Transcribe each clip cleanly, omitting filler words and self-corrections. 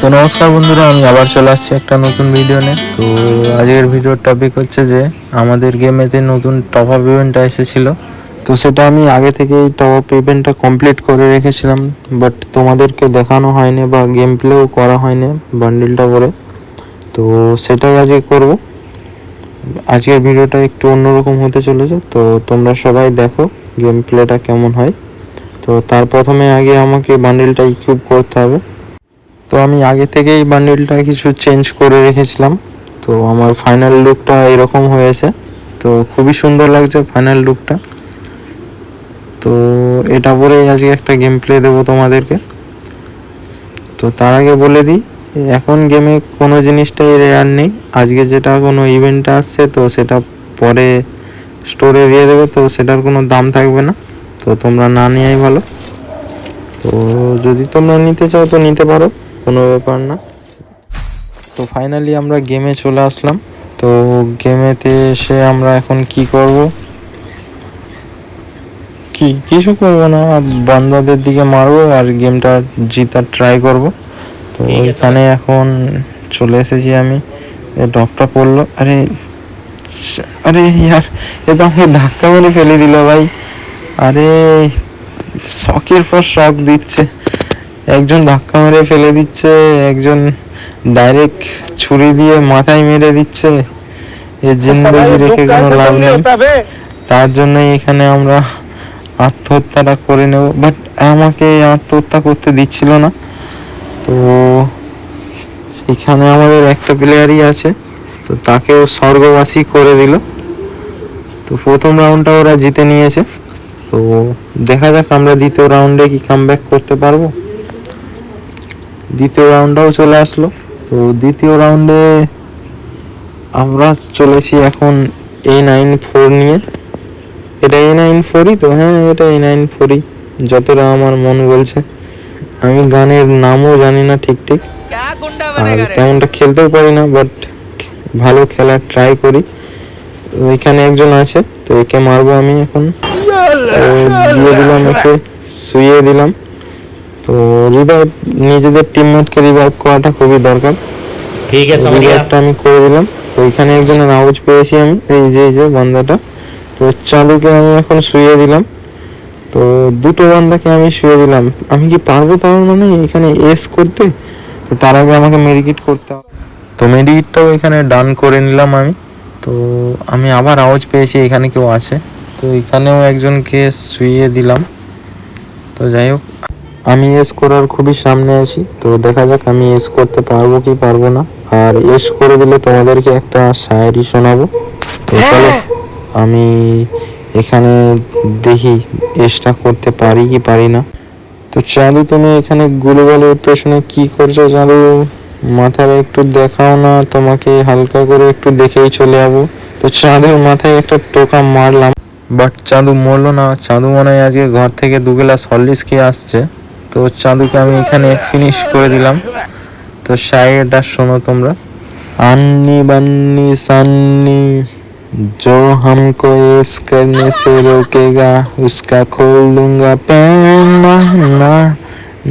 তো নমস্কার বন্ধুরা, আমি আবার চলে আসছি একটা নতুন ভিডিও নিয়ে। তো আজকের ভিডিওর টপিক হচ্ছে যে আমাদের গেমেতে নতুন টপ আপ ইভেন্টটা এসেছিলো। তো সেটা আমি আগে থেকেই টপ আপ ইভেন্টটা কমপ্লিট করে রেখেছিলাম, বাট তোমাদেরকে দেখানো হয়নি বা গেম প্লেও করা হয়নি বান্ডিলটা করে। তো সেটাই আজকে করব। আজকের ভিডিওটা একটু অন্যরকম হতে চলেছে, তো তোমরা সবাই দেখো গেম প্লেটা কেমন হয়। তো তার প্রথমে আগে আমাকে বান্ডিলটা ইকুইপ করতে হবে। তো আমি আগে থেকেই বান্ডিলটা কিছু চেঞ্জ করে রেখেছিলাম। তো আমার ফাইনাল লুকটা এরকম হয়েছে। তো খুবই সুন্দর লাগছে ফাইনাল লুকটা। তো এটা পরেই আজকে একটা গেম প্লে দেবো তোমাদেরকে। তো তার আগে বলে দিই, এখন গেমে কোনো জিনিসটাই রেয়ার নেই। আজকে যেটা কোনো ইভেন্ট আসছে তো সেটা পরে স্টোরে দিয়ে দেবে, তো সেটার কোনো দাম থাকবে না। তো তোমরা না নেওয়াই ভালো। তো যদি তোমরা নিতে চাও তো নিতে পারো, কোনো ব্যাপার না। তো ফাইনালি আমরা গেমে চলে আসলাম। তো গেমেতে এসে আমরা এখন কি করব, কিছু করবো না, বান্দাদের দিকে মারবো আর গেমটা জিতার ট্রাই করব। তো এখানে এখন চলে এসেছি আমি। ডকটা পড়লো, আরে আরে ইয়ার, এ তো আমাকে ধাক্কা মেরে ফেলে দিল ভাই। আরে শখের পর শখ দিচ্ছে, একজন ধাক্কা মেরে ফেলে দিচ্ছে, একজন ডাইরেক্ট ছুরি দিয়ে মাথায় মেরে দিচ্ছে। এই জিন্দগি রেখে কোনো লাভ নেই, তার জন্যই এখানে আমরা আত্মহত্যাটা করে নেব। বাট আমাকে আত্মহত্যা করতে দিচ্ছিল না। তো এখানে আমাদের একটা প্লেয়ারই আছে, তো তাকেও স্বর্গবাসী করে দিল। তো প্রথম রাউন্ডটা ওরা জিতে নিয়েছে। তো দেখা যাক আমরা দ্বিতীয় রাউন্ডে কি কামব্যাক করতে পারবো। দ্বিতীয় রাউন্ডটাও চলে আসলো। তো দ্বিতীয় রাউন্ডে আমরা চলেছি এখন A94 নিয়ে। এটা A94ই তো, হ্যাঁ এটা A94ই, যতটা আমার মন বলছে। আমি গানের নামও জানি না ঠিক ঠিক, আর তেমনটা খেলতেও পারি না, বাট ভালো খেলার ট্রাই করি। এখানে একজন আছে, তো একে মারবো আমি এখন। দিয়ে দিলাম, একে শুইয়ে দিলাম। তো রিভাইভ, নিজেদের টিমমেটকে রিভাইভ করাটা খুবই দরকার। ঠিক আছে, রিভাইভটা আমি করে দিলাম। তো এখানে একজনের আওয়াজ পেয়েছি আমি, এই যে বান্দাটা। তো চাঁদুকে আমি এখন শুইয়ে দিলাম। তো দুটো বান্দাকে আমি শুয়ে দিলাম। আমি কি পারবো তার মানে এখানে এস করতে? তো তার আগে আমাকে মেডিকেট করতে হবে। তো মেডিকেটটাও এখানে ডান করে নিলাম আমি। তো আমি আবার আওয়াজ পেয়েছি এখানে কেউ আছে, তো এখানেও একজনকে শুইয়ে দিলাম। তো যাই হোক, আমি এস করার খুবই সামনে আছি। তো দেখা যাক আমি এস করতে পারবো কি পারবো না। আর এস করে দিলে তোমাদেরকে একটা শায়েরি শোনাবো। তো চলো আমি এখানে দেখি এসটা করতে পারি কি পারি না। তো চাঁদু, তুমি এখানে গুলিবালের পেছনে কি করছো চাঁদু? মাথার একটু দেখাও না, তোমাকে হালকা করে একটু দেখেই চলে যাবো। তো চাঁদুর মাথায় একটা টোকা মারলাম, বাট চাঁদু মরলো না। চাঁদু মনে হয় আজকে ঘর থেকে 2 গ্লাস হরলিক্স খেয়ে আসছে। তো চাঁদুকে আমি এখানে ফিনিশ করে দিলাম। তো শায়েরটা শোনো তোমরা। अन्नी बन्नी सन्नी, जो हमको इस करने से रोकेगा उसका खोल दूंगा पैन। না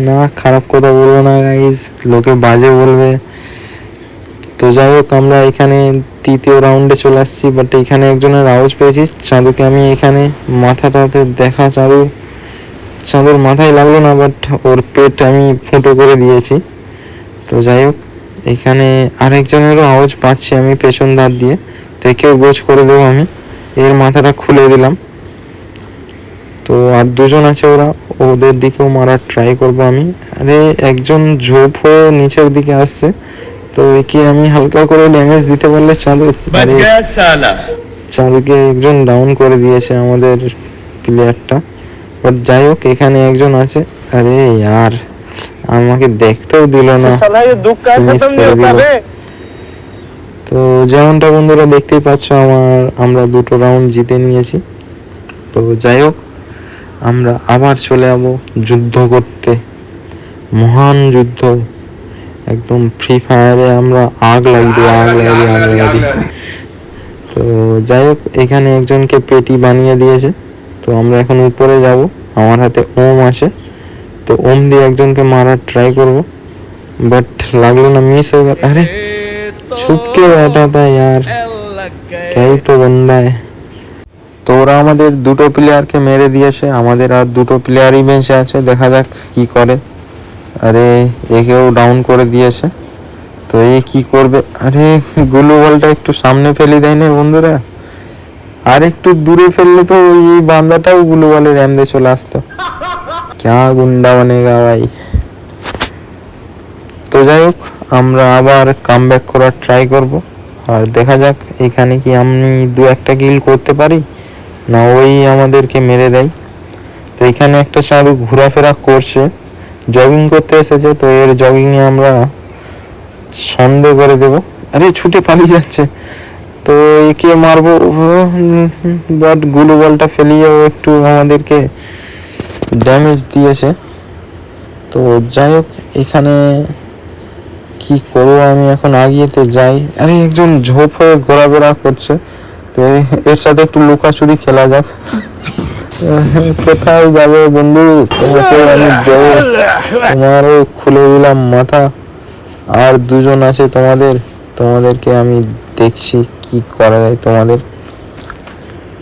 না, খারাপ কথা বলবো না গাইজ, লোকে বাজে বলবে। তো যাই হোক, আমরা এখানে তৃতীয় রাউন্ডে চলে আসছি। বাট এখানে একজনের আওয়াজ পেয়েছি। চাঁদুকে আমি এখানে মাথাটাতে দেখা, চাঁদুর মাথায় লাগলো না, বাট ওর পেট আমি ফুটো করে দিয়েছি। তো যাই হোক, এখানে আরেকজনেরও আওয়াজ পাচ্ছি আমি পেছন ধার দিয়ে। তো একেও গোছ করে দেবো আমি, এর মাথাটা খুলে দিলাম। তো আর দুজন আছে, ওদের দিকেও মারার ট্রাই করবো আমি। আরে একজন ঝোপ হয়ে নিচের দিকে আসছে, তো একে আমি হালকা করে ড্যামেজ দিতে পারলে চাঁদুকে একজন ডাউন করে দিয়েছে আমাদের প্লেয়ারটা। বাট যাই হোক, এখানে একজন আছে। আরে यार, আমাকে দেখতেও দিল না, মিস করে দিল। তো যেমনটা বন্ধুরা দেখতেই পাচ্ছ, আমরা 2টো রাউন্ড জিতে নিয়েছি। তো যাই হোক, আমরা আবার চলে যাবো যুদ্ধ করতে, মহান যুদ্ধ। একদম ফ্রি ফায়ারে আমরা আগ লাগিয়ে দিই। তো যাই হোক, এখানে একজনকে পেটি বানিয়ে দিয়েছে। তো আমরা এখন উপরে যাব। আমার হাতে ওম আছে, তো ওম দিয়ে একজনকে মারার ট্রাই করব। बट लागलो ना, मिस हो गया। अरे छुप के बैठा था यार, क्या ही तो बंदा है। তো ওরা আমাদের দুটো প্লেয়ারকে মেরে দিয়েছে, আমাদের আর দুটো প্লেয়ারই বেঁচে আছে, দেখা যাক কি করে। আরে একেও ডাউন করে দিয়েছে, তো এ কি করবে। আরে গুলু বলটা একটু সামনে ফেলে দেয় না বন্ধুরা, আর একটু দূরে ফেললে তো এই বান্দাটাও গুলু বলের র্যামদে চলে আসতো। ক্যা গুন্ডা বানেগা ভাই। তো যাই হোক, আমরা আবার কামব্যাক করার ট্রাই করব, আর দেখা যাক এখানে কি আমি দু একটা কিল করতে পারি না ওই আমাদেরকে মেরে দেয়। তো এখানে একটা চাঁদু ঘোরাফেরা করছে, জগিং করতে এসেছে, তো এর জগিংয়ে আমরা সন্দেহ করে দেব। আরে ছুটে পালিয়ে যাচ্ছে, তো একে মারবো, বাট গুলো বলটা ফেলিয়েও একটু আমাদেরকে ড্যামেজ দিয়েছে। তো যাই হোক, এখানে কি করবো, আমি এখন আগিয়েতে যাই। আরে একজন ঝোপ হয়ে ঘোরাঘোরা করছে, তো এর সাথে একটু লুকাচুরি খেলা যাক। কোথায় যাবে বন্ধু, তোমাকে আমি দেবো, তোমারও খুলে দিলাম মাথা। আর দুজন আছে তোমাদেরকে আমি দেখছি কি করা যায় তোমাদের।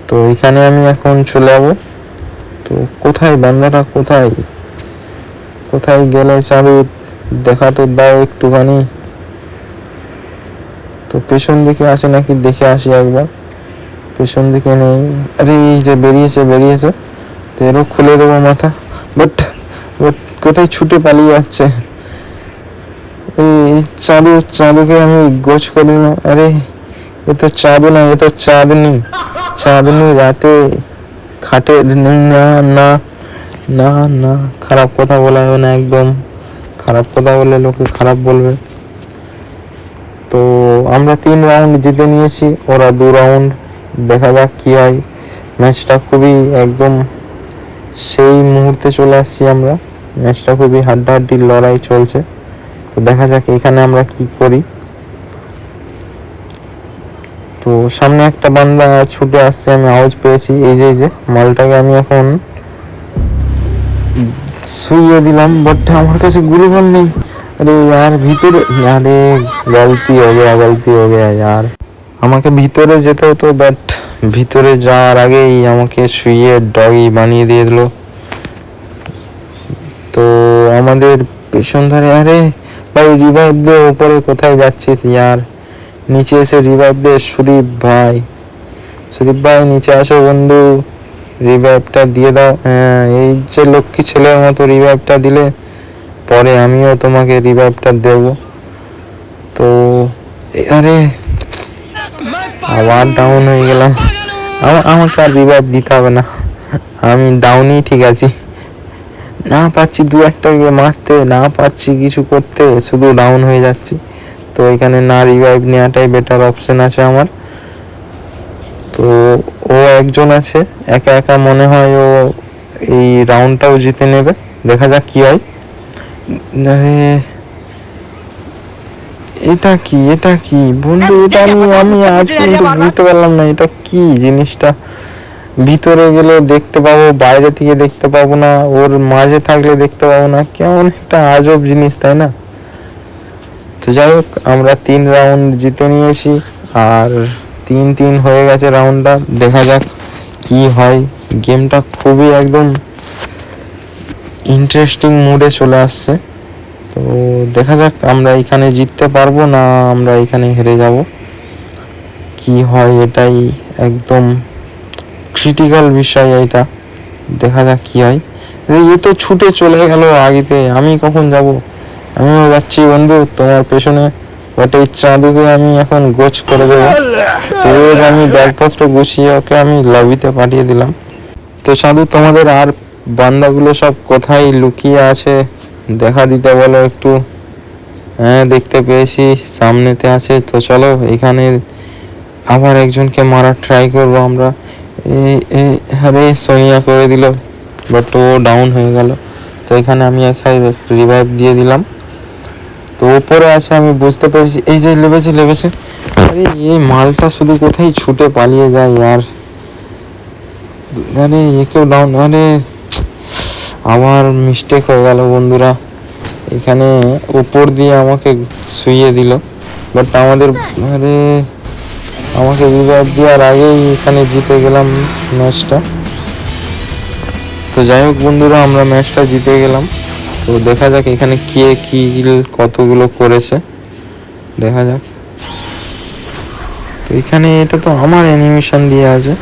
তো এখানে আমি এখন চলে যাবো। তো কোথায় বান্দাটা, কোথায় গেলে চালু, দেখা তো দাও একটুখানি। তো পেছন দিকে আছে নাকি দেখে আসি একবার। পেছন দিকে নেই, আরে এই যে বেরিয়েছে, তো এরও খুলে দেবো মাথা। বাট কোথায় ছুটে পালিয়ে যাচ্ছে এই চাঁদুকে আমি গোছ করে দিলাম। আরে এ তো চাঁদু না, এ তো চাঁদনি রাতে খাটে নেই। না না না না, খারাপ কথা বলা হবে না, একদম খারাপ কথা বললে লোকে খারাপ বলবে। তো আমরা 3 রাউন্ড জিতে নিয়েছি, ওরা 2 রাউন্ড। দেখা যাক কি হয়। ম্যাচটা খুবই একদম সেই মুহূর্তে চলে আসছি আমরা, ম্যাচটা খুবই হাড্ডাহাড্ডির লড়াই চলছে। তো দেখা যাক এখানে আমরা কি করি। তো সামনে একটা বান্দা ছুটে আসছে, আমি আওয়াজ পেয়েছি। এই যে মালটাকে আমি এখন শুইয়ে দিলাম, বাট আমার কাছে গুলিবল নেই। अरे यार ভিতরে, আরে গলতি হয়ে গেয়া यार। আমাকে ভিতরে যেতে হতো, বাট ভিতরে যাওয়ার আগেই আমাকে শুইয়ে ডগি বানিয়ে দিয়ে দিল। তো আমাদের পেছন ধারে, আরে ভাই রিভাইভ দে, উপরে কোথায় যাচ্ছিস यार, নিচে এসে রিভাইভ দে। সুদীপ ভাই নিচে আসো বন্ধু, রিভাইভটা দিয়ে দাও। হ্যাঁ, এই যে লক্ষ্মী ছেলের মতো রিভাইভটা দিলে পরে আমিও তোমাকে রিভাইভটা দেব। তো আরে আবার ডাউন হয়ে গেলাম। আমাকে আর রিভাইভ দিতে হবে না, আমি ডাউনই ঠিক আছি। না পাচ্ছি দু একটাকে মারতে, না পাচ্ছি কিছু করতে, শুধু ডাউন হয়ে যাচ্ছি। তো এখানে না রিভাইভ নেওয়াটাই বেটার অপশন আছে আমার। তো ও একজন আছে, একা মনে হয় ও এই রাউন্ডটাও জিতে নেবে, দেখা যাক কি হয়। এটা কি বন্ধু, এটা আমি আজ কিন্তু বুঝতে পারলাম না এটা কি জিনিসটা। ভিতরে গেলে দেখতে পাবো, বাইরে থেকে দেখতে পাবো না, ওর মাঝে থাকলে দেখতে পাবো না, কেমন একটা আজব জিনিস, তাই না? তো যাই হোক, আমরা 3 রাউন্ড জিতে নিয়েছি, আর 3-3 হয়ে গেছে রাউন্ডটা। দেখা যাক কি হয়। গেমটা খুবই একদম ইন্টারেস্টিং মুডে চলে আসছে। তো দেখা যাক আমরা এখানে জিততে পারবো না আমরা এখানে হেরে যাব, কি হয় এটাই একদম ক্রিটিক্যাল বিষয় এটা। দেখা যাক কি হয়। এ তো ছুটে চলে গেল আগেতে, আমি কখন যাব? আমিও যাচ্ছি বন্ধু তোমার পেছনে, বাট এই চাঁদুকে আমি এখন গোছ করে দেবো। তো আমি ব্যাগপত্র গুছিয়ে ওকে আমি লবিতে পাঠিয়ে দিলাম। তো চাঁদু, তোমাদের আর বান্দাগুলো সব কোথায় লুকিয়ে আছে দেখা দিতে বলো একটু। হ্যাঁ দেখতে পেয়েছি, সামনেতে আছে। তো চলো এখানে আবার একজনকে মারার ট্রাই করবো আমরা। আরে সোনিয়া করে দিল, বাট ও ডাউন হয়ে গেল। তো এখানে আমি একাই রিভাইভ দিয়ে দিলাম। তো ওপরে আছে, আমি বুঝতে পেরেছি। এই যে লেবেছে। আরে এই মালটা শুধু কোথায় ছুটে পালিয়ে যায় আর। আরে একেও ডাউন, আরে আবার মিস্টেক হয়ে গেল বন্ধুরা। এখানে উপর দিয়ে আমাকে শুইয়ে দিল, বাট আমাদের আমাকে রিভাইভ দেওয়ার আগেই এখানে জিতে গেলাম ম্যাচটা। তো যাই হোক বন্ধুরা, আমরা ম্যাচটা জিতে গেলাম। তো দেখা যাক এখানে কে কিল কতগুলো করেছে, দেখা যাক। তো এখানে এটা তো আমার অ্যানিমেশন দিয়ে আছে,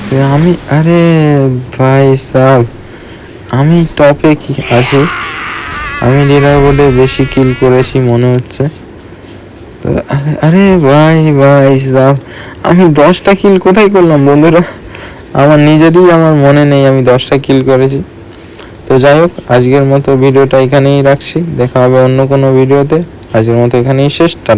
তো আমি আরে ভাই সাব আমি টপে কি আছি, আমি লিডার বোর্ডে বেশি কিল করেছি মনে হচ্ছে। তো আরে ভাই ভাই সাব আমি 10টা কিল কোথায় করলাম বন্ধুরা, আমার নিজেরই আমার মনে নেই আমি 10টা কিল করেছি। তো যাই হোক, আজকের মতো ভিডিওটা এখানেই রাখছি, দেখা হবে অন্য কোনো ভিডিওতে। আজকের মতো এখানেই শেষ, টাটা।